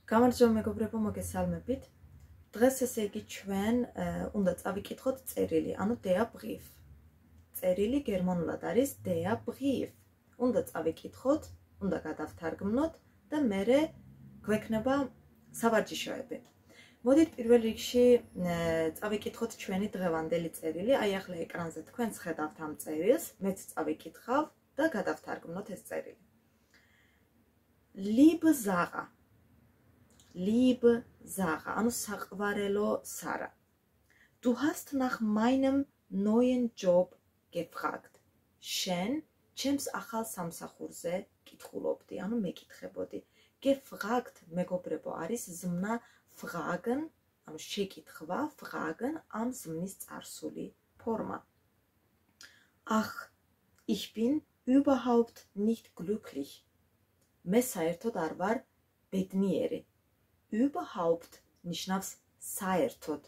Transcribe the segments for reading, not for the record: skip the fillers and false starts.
გამარჯობა მეგობრებო, მოგესალმებით. დღეს ესე იგი ჩვენ უნდა წავიკითხოთ წერილი, ანუ der Brief. წერილი გერმანულად არის der Brief. უნდა წავიკითხოთ, უნდა გადავთარგმნოთ და მერე გვექნება სავარჯიშოები. მოდით პირველ რიგში წავიკითხოთ ჩვენი დღევანდელი წერილი. აი ახლა ეკრანზე თქვენს ხედავთ ამ წერილს, მეც წავიკითხავ და გადავთარგმნოთ ეს წერილი. Liebe Sarah. Liebe Sarah, ანუ საყვარელო Sara. Du hast nach meinem neuen Job gefragt. შენ ჩემს ახალ სამსახურზე კითხულობდი, ანუ მეკითხებოდი. Gefragt, მეგობრებო, არის ზმნა fragen, ანუ შეკითხვა, fragen, ამ ზმნის წარსული ფორმა. Ach, ich bin überhaupt nicht glücklich. მე საერთოდ არ ვარ ბედნიერი. Überhaupt ნიშნავს საერთოდ.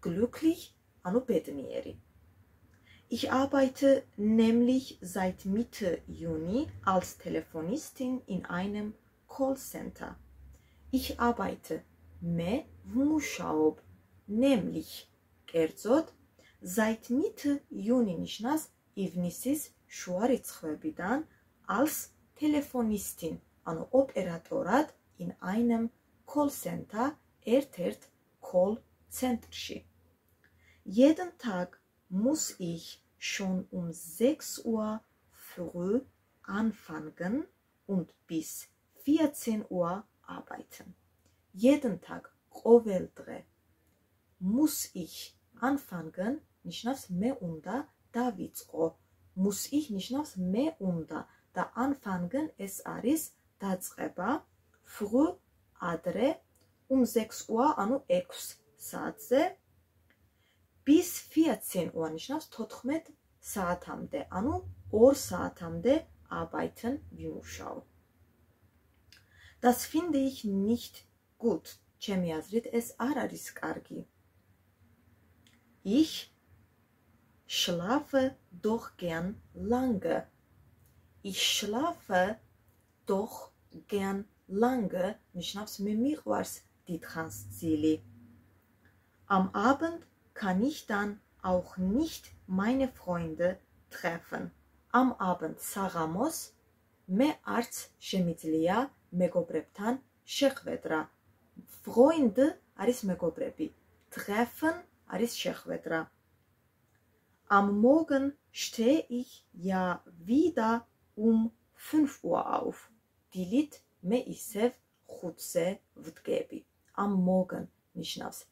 Glücklich, ანუ ბედნიერი. Ich arbeite nämlich seit Mitte Juni als Telefonistin in einem Callcenter. Ich arbeite, მე ვმუშაობ, nämlich, კერძოდ, seit Mitte Juni ნიშნავს ივნისის შუა რიცხვებიდან als Telefonistin, ანუ ოპერატორად in einem Callcenter, ერთ-ერთ Callcenterში. Jeden Tag muss ich schon um 6 Uhr früh anfangen und bis 14 Uhr arbeiten. Jeden Tag, ყოველ დღე. Muss ich anfangen, ნიშნავს მე უნდა დავიწყო. Muss ich ნიშნავს მე უნდა და anfangen ეს არის დაწყება, früh ადრე, um 6 Uhr, ანუ 6 საათზე, bis 14 Uhr ნიშნავს 14 საათამდე, ანუ 2 საათამდე arbeiten ვიმუშაო. Das finde ich nicht gut. ჩემი აზრით ეს არ არის კარგი. Ich schlafe doch gern lange. Ich schlafe doch gern lange, ნიშნავს მე მიყვარს დიდხანს ძილი. Am Abend kann ich dann auch nicht meine Freunde treffen. Am Abend საღამოს მე არც შემიძლია მეგობრებთან შეხვედრა. Freunde არის მეგობრები. Treffen არის შეხვედრა. Am Morgen stehe ich ja wieder um 5 Uhr auf. დილით მე ისევ 5-ზე ვდგები. Am Morgen ნიშნავს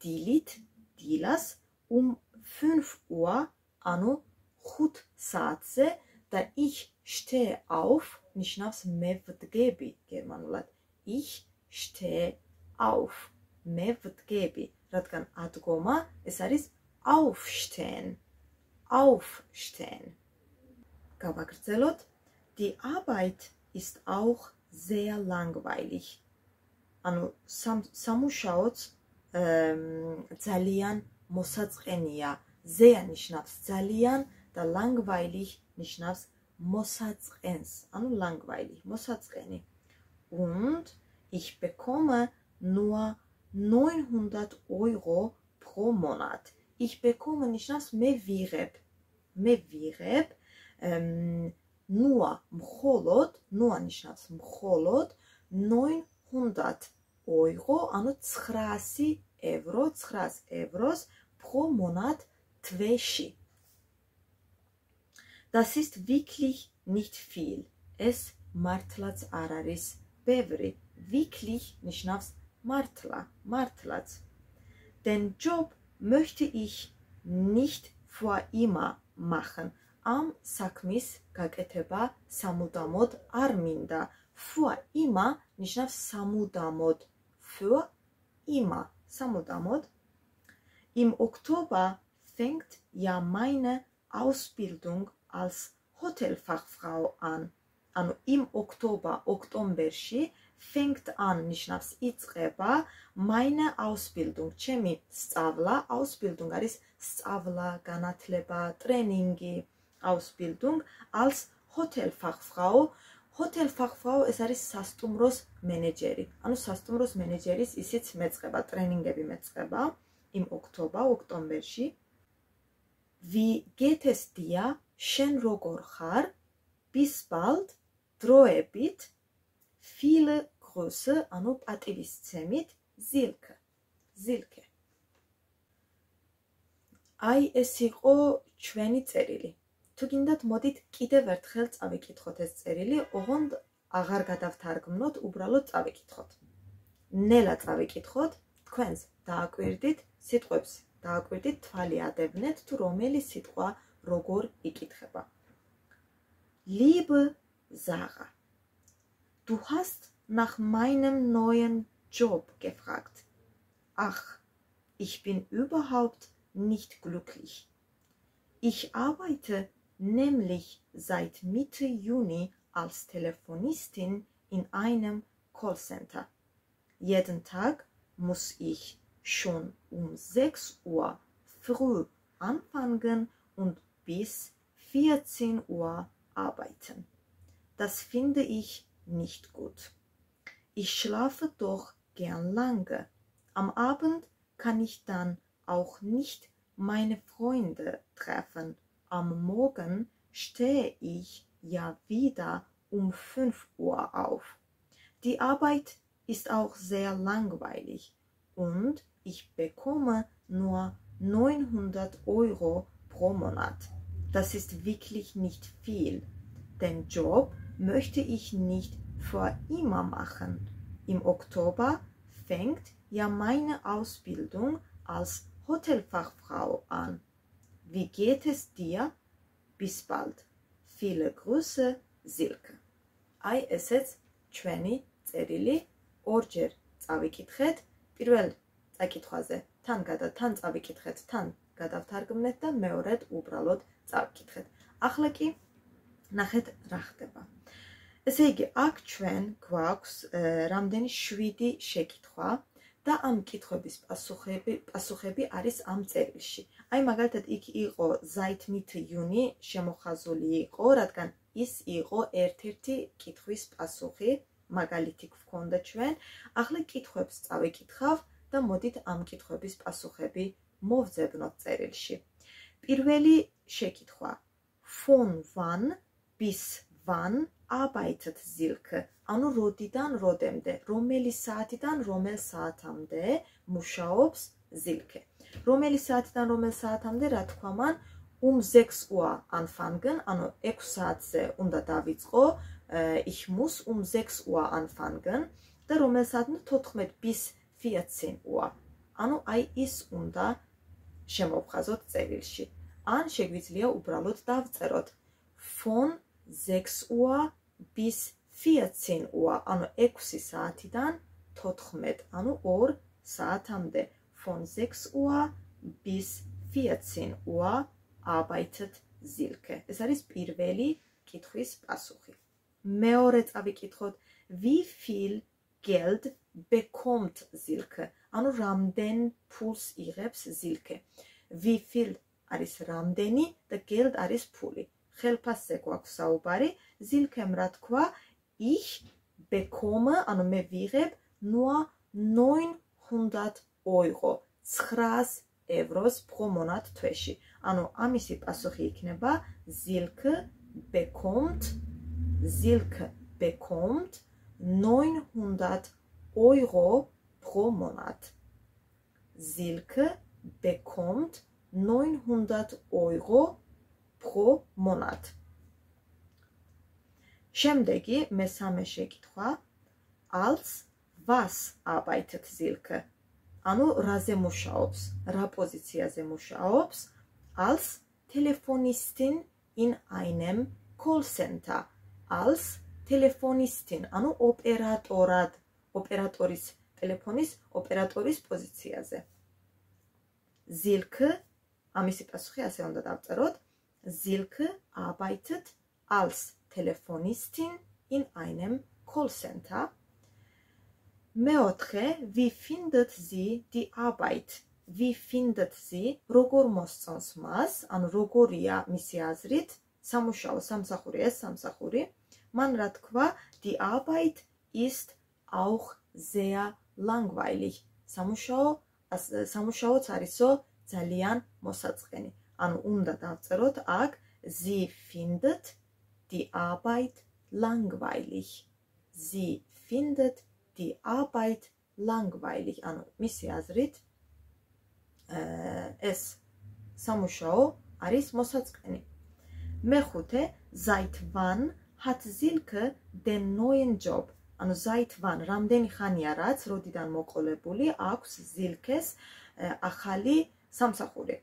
დილით, დილას, um 5 Uhr, ანუ 5 საათზე და ich stehe auf ნიშნავს მე ვდგები გერმანულად. Ich stehe auf. მე ვდგები, რადგან ადგომა ეს არის aufstehen. Aufstehen. გავაგრძელოთ. Die Arbeit ist auch sehr langweilig. ანუ სამუშაოც ძალიან მოსაწყენია. Sehr ნიშნავს ძალიან და langweilig ნიშნავს მოსაწყენს. ანუ langweilig, მოსაწყენი. Und ich bekomme nur 900 Euro pro Monat. Ich bekomme ნიშნავს მე ვიღებ. მე ვიღებ nur მხოლოდ, nur ნიშნავს მხოლოდ 900 Euro, ანუ 900 евро, 900 ევროს pro Monat თვეში. Das ist wirklich nicht viel. ეს მართლაც არ არის ბევრი. Wirklich ნიშნავს მართლა, მართლაც. Den Job möchte ich nicht für immer machen. Am საქმის გაკეთება სამუდამოდ არ მინდა. Für immer ნიშნავს სამუდამოდ. Für immer, სამუდამოდ. Im Oktober fängt ja meine Ausbildung als Hotelfachfrau an. ანუ im Oktober, ოქტომბერში fängt an ნიშნავს იწყება meine Ausbildung, ჩემი სწავლა, Ausbildung არის სწავლა, განათლება, ტრენინგი, Ausbildung als Hotelfachfrau Hotelfachfrau ეს არის სასტუმროს მენეჯერი. ანუ სასტუმროს მენეჯერის ისიც მეწყება, ტრენინგები მეწყება იმ ოქტომბერში. Wie geht es dir? შენ როგორ ხარ? Bis bald. დროებით. Viele Grüße, ანუ პატივისცემით, Silke. Silke. აი ეს იყო ჩვენი წერილი. თუ გინდათ, მოდით კიდევ ერთხელ წავიკითხოთ ეს წერილი, ოღონდ აღარ გადავთარგმნოთ, უბრალოდ წავიკითხოთ. ნელა წავიკითხოთ, თქვენს დააკვირდით სიტყვებს, დააკვირდით, თვალი ადევნეთ, თუ რომელი სიტყვა როგორ იკითხება. Liebe Sarah, du hast nach meinem neuen Job gefragt. Ach, ich bin überhaupt nicht glücklich. Ich arbeite nämlich seit Mitte Juni als Telefonistin in einem Callcenter. Jeden Tag muss ich schon um 6 Uhr früh anfangen und bis 14 Uhr arbeiten. Das finde ich nicht gut. Ich schlafe doch gern lange. Am Abend kann ich dann auch nicht meine Freunde treffen. Am Morgen stehe ich ja wieder um 5 Uhr auf. Die Arbeit ist auch sehr langweilig und ich bekomme nur 900 Euro pro Monat. Das ist wirklich nicht viel. Den Job möchte ich nicht für immer machen. Im Oktober fängt ja meine Ausbildung als Hotelfachfrau an. Wie geht es dir? Bis bald. Viele Grüße, Silke. Აი ესეც ჩვენი წერილი ორჯერ წავიკითხეთ. პირველ წაკითხვაზე თან წავიკითხეთ, თან გადავთარგმნეთ და მეორედ უბრალოდ წავიკითხეთ. ახლა კი ნახეთ რა ხდება. ესე იგი, აქ ჩვენ გვაქვს რამდენი 7 შეკითხვა და ამ კითხვების პასუხები არის ამ წერილში. აი მაგალითად იქ იყო seit Mitte Juni შემოხაზული იყო, რადგან ის იყო ერთ-ერთი კითხვის პასუხი, მაგალითი გვქონდა ჩვენ. ახლა კითხვებს წავიკითხავ და მოდით ამ კითხვების პასუხები მოვძებნოთ წერილში. პირველი შეკითხვა. Von wann bis wann arbeitet Silke? ანუ როდიდან როდემდე, რომელი საათიდან რომელ საათამდე მუშაობს Silke? რომელი საათიდან რომელ საათამდე, რა თქვა მან, um 6 Uhr anfangen, ანუ 6 საათზე უნდა დავიწყო, ich muss um 6 Uhr anfangen და რომელ საათამდე 14 bis 14 Uhr. ანუ აი ის უნდა შემოვხაზოთ წერილში. ან შეგვიძლია უბრალოდ დავწეროთ von 6 Uhr bis 14 Uhr, ანუ 6 საათიდან 14, ანუ 2 საათამდე. Von 6 Uhr bis 14 Uhr arbeitet Silke. ეს არის პირველი კითხვის პასუხი. მეორე წავიკითხოთ, wie viel Geld bekommt Silke? ანუ რამდენ ფულს იღებს Silke? Wie viel არის რამდენი და Geld არის ფული. ხელფასზე გვაქვს საუბარი. Silke-მ რა თქვა? Ich bekomme, ანუ მე ვიღებ nur 900 Euro. 900 ევროს pro Monat თვეში. ანუ ამისი პასუხი იქნება Silke bekommt 900 Euro pro Monat. Silke bekommt 900 Euro pro Monat. შემდეგი მესამე შეკითხვა. Als was arbeitet Silke? ანუ რაზე მუშაობს, რა პოზიციაზე მუშაობს? Als Telefonistin in einem Callcenter. Als Telefonistin, ანუ ოპერატორის ტელეფონის ოპერატორის პოზიციაზე. Silke, ამისი პასუხი ასე უნდა დავწეროთ. Silke arbeitet als Telefonistin in einem Callcenter. მეოთხე, wie findet sie die Arbeit? Wie findet sie, როგორ მოსწონს მას, ანუ როგორია მისი აზრით, სამუშაო, სამსახური ეს სამსახური. მან რა თქვა, die Arbeit ist auch sehr langweilig. სამუშაოც არისო ძალიან მოსაწყენი. ანუ უნდა დავწეროთ აქ Sie findet die Arbeit langweilig. Sie findet die Arbeit langweilig. ანუ მისი აზრით ეს სამუშაო არის მოსაწყენი. მეხუთე, seit wann hat Silke den neuen Job? ანუ seit wann, რამდენი ხანია რაც, როდიდან მოყოლებული აქვს Silkes ახალი სამსახური.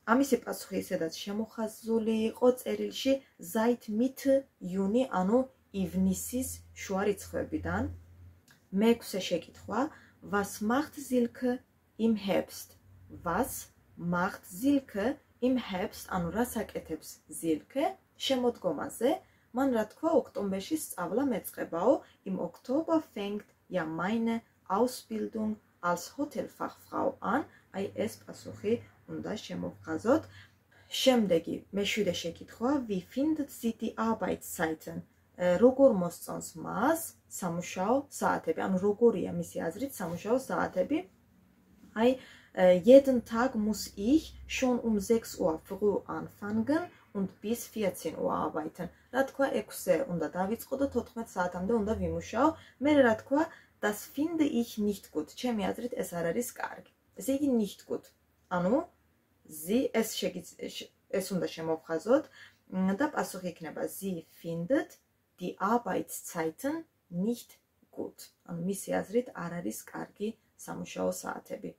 ამისი პასუხი ისედაც შემოხაზული იყო წერილში seit Mitte Juni, ანუ ივნისის შუა რიცხვებიდან. მეექვსე შეკითხვა, was macht Silke im Herbst? Was macht Silke im Herbst? ანუ რას აკეთებს Silke შემოდგომაზე? მან რა თქვა, ოქტომბერში სწავლა მეწყებაო. Im Oktober fängt ja meine Ausbildung als Hotelfachfrau an. აი ეს პასუხი უნდა შემოვხაზოთ. შემდეგი, მეშვიდე შეკითხვა, wie findet sie die Arbeitszeiten? როგორ მოსწონს მას სამუშაო საათები? ანუ როგორია მისი აზრით სამუშაო საათები? აი jeden Tag muss ich schon um 6 Uhr früh anfangen und bis 14 Uhr arbeiten. რა თქვა, 6-ზე უნდა დავიწყო და 14 საათამდე უნდა ვიმუშაო. მე რა თქვა, das finde ich nicht gut. ჩემი აზრით ეს არ არის კარგი. ესე იგი nicht gut. ანუ ეს უნდა შემოვხაზოთ და პასუხი იქნება Sie findet die Arbeitszeiten nicht gut. ანუ მისი აზრით არ არის კარგი სამუშაო საათები.